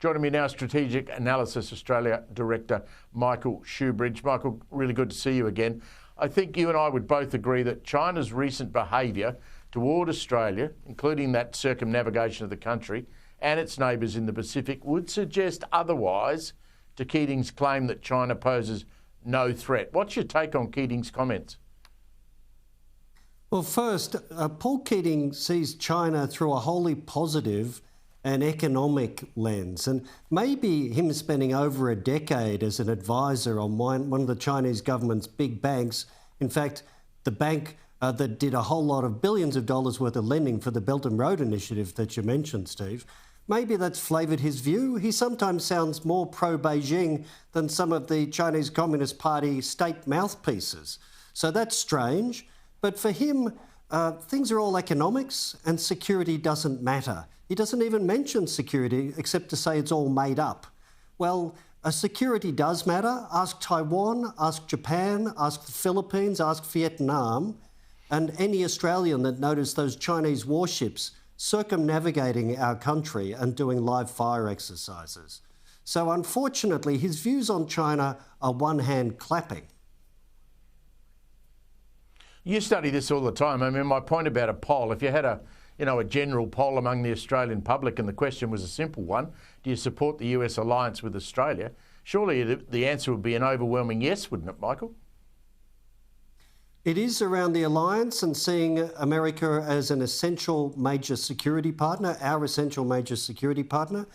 Joining me now, Strategic Analysis Australia Director Michael Shoebridge. Michael, really good to see you again. I think you and I would both agree that China's recent behaviour toward Australia, including that circumnavigation of the country and its neighbours in the Pacific, would suggest otherwise to Keating's claim that China poses no threat. What's your take on Keating's comments? Well, first, Paul Keating sees China through a wholly positive and economic lens. And maybe him spending over a decade as an advisor on one of the Chinese government's big banks, in fact, the bank that did a whole lot of billions of dollars worth of lending for the Belt and Road Initiative that you mentioned, Steve, maybe that's flavoured his view. He sometimes sounds more pro-Beijing than some of the Chinese Communist Party state mouthpieces. So that's strange. But for him, things are all economics and security doesn't matter. He doesn't even mention security except to say it's all made up. Well, security does matter. Ask Taiwan, ask Japan, ask the Philippines, ask Vietnam, and any Australian that noticed those Chinese warships circumnavigating our country and doing live fire exercises. So unfortunately, his views on China are one-hand clapping. You study this all the time. I mean, my point about a poll, if you had a general poll among the Australian public and the question was a simple one, do you support the US alliance with Australia? Surely the answer would be an overwhelming yes, wouldn't it, Michael? It is around the alliance and seeing America as an essential major security partner, our essential major security partner.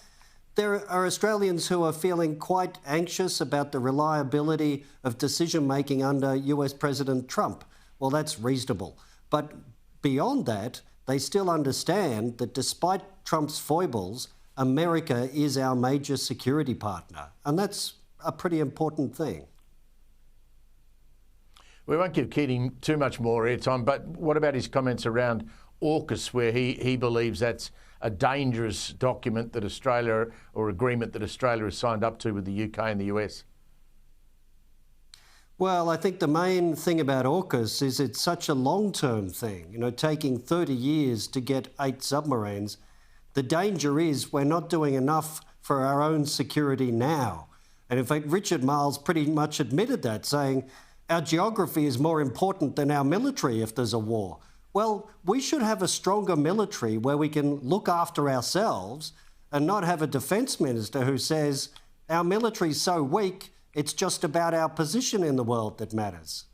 There are Australians who are feeling quite anxious about the reliability of decision-making under US President Trump. Well, that's reasonable. But beyond that, they still understand that despite Trump's foibles, America is our major security partner. And that's a pretty important thing. We won't give Keating too much more airtime, but what about his comments around AUKUS, where he believes that's a dangerous document that Australia, or agreement that Australia has signed up to with the UK and the US? Well, I think the main thing about AUKUS is it's such a long-term thing, taking 30 years to get 8 submarines. The danger is we're not doing enough for our own security now. And in fact, Richard Marles pretty much admitted that, saying our geography is more important than our military if there's a war. Well, we should have a stronger military where we can look after ourselves and not have a defence minister who says our military's so weak, it's just about our position in the world that matters.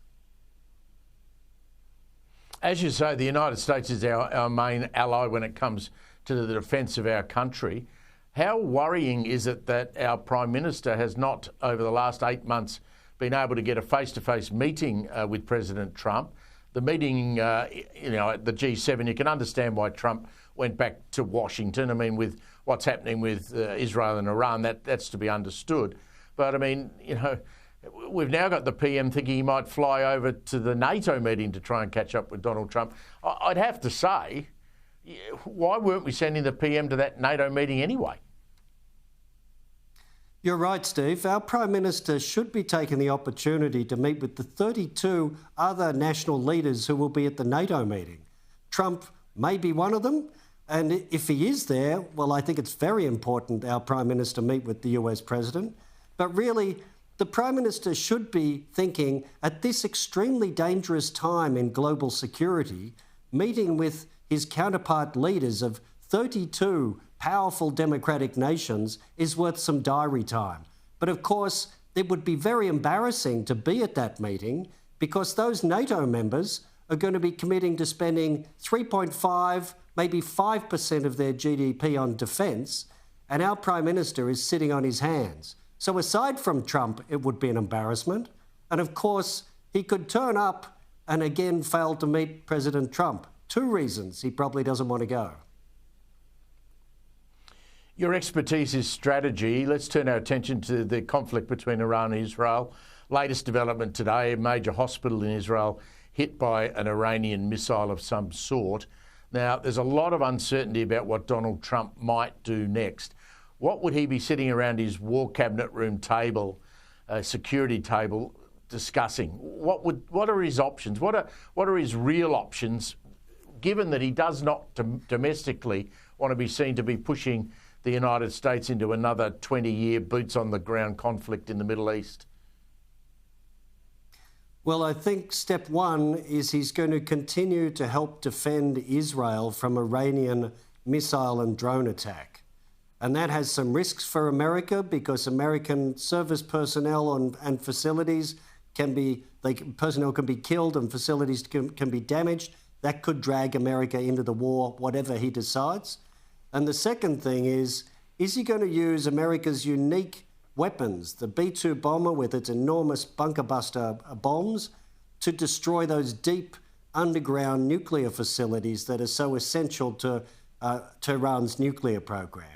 As you say, the United States is our main ally when it comes to the defence of our country. How worrying is it that our Prime Minister has not, over the last 8 months, been able to get a face-to-face meeting with President Trump? The meeting, at the G7, you can understand why Trump went back to Washington. I mean, with what's happening with Israel and Iran, that's to be understood. But, I mean, we've now got the PM thinking he might fly over to the NATO meeting to try and catch up with Donald Trump. I'd have to say, why weren't we sending the PM to that NATO meeting anyway? You're right, Steve. Our Prime Minister should be taking the opportunity to meet with the 32 other national leaders who will be at the NATO meeting. Trump may be one of them. And if he is there, well, I think it's very important our Prime Minister meet with the US President. But really, the Prime Minister should be thinking, at this extremely dangerous time in global security, meeting with his counterpart leaders of 32 powerful democratic nations is worth some diary time. But of course, it would be very embarrassing to be at that meeting because those NATO members are going to be committing to spending 3.5, maybe 5% of their GDP on defence, and our Prime Minister is sitting on his hands. So aside from Trump, it would be an embarrassment. And of course, he could turn up and again fail to meet President Trump. 2 reasons he probably doesn't want to go. Your expertise is strategy. Let's turn our attention to the conflict between Iran and Israel. Latest development today, a major hospital in Israel hit by an Iranian missile of some sort. Now, there's a lot of uncertainty about what Donald Trump might do next. What would he be sitting around his war cabinet room table, security table, discussing? What are his options? What are his real options, given that he does not domestically want to be seen to be pushing the United States into another 20-year boots-on-the-ground conflict in the Middle East? Well, I think step one is he's going to continue to help defend Israel from Iranian missile and drone attack. And that has some risks for America because American service personnel and facilities personnel can be killed and facilities can be damaged. That could drag America into the war, whatever he decides. And the second thing is he going to use America's unique weapons, the B-2 bomber with its enormous bunker buster bombs, to destroy those deep underground nuclear facilities that are so essential to Iran's nuclear program?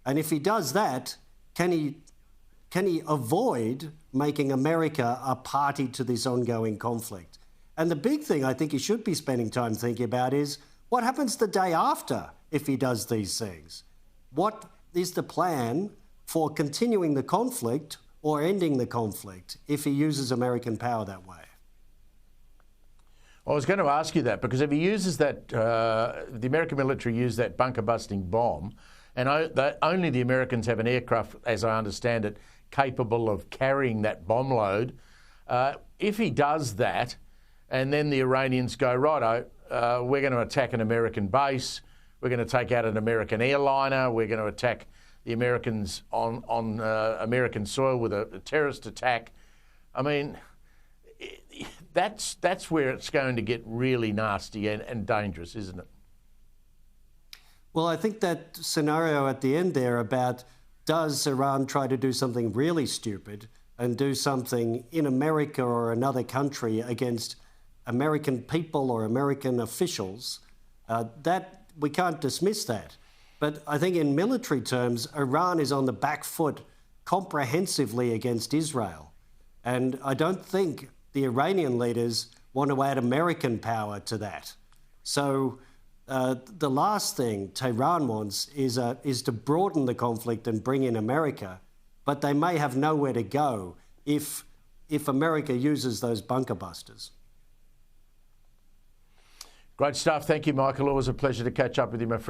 And if he does that, can he avoid making America a party to this ongoing conflict? And the big thing I think he should be spending time thinking about is what happens the day after if he does these things? What is the plan for continuing the conflict or ending the conflict if he uses American power that way? I was going to ask you that, because if he uses that, the American military used that bunker-busting bomb, and only the Americans have an aircraft, as I understand it, capable of carrying that bomb load. If he does that, and then the Iranians go, righto, we're going to attack an American base, we're going to take out an American airliner, we're going to attack the Americans on American soil with a terrorist attack. I mean, that's where it's going to get really nasty and dangerous, isn't it? Well, I think that scenario at the end there about does Iran try to do something really stupid and do something in America or another country against American people or American officials, that we can't dismiss that. But I think in military terms, Iran is on the back foot comprehensively against Israel. And I don't think the Iranian leaders want to add American power to that. So the last thing Tehran wants is to broaden the conflict and bring in America, but they may have nowhere to go if America uses those bunker busters. Great stuff. Thank you, Michael. Always a pleasure to catch up with you, my friend.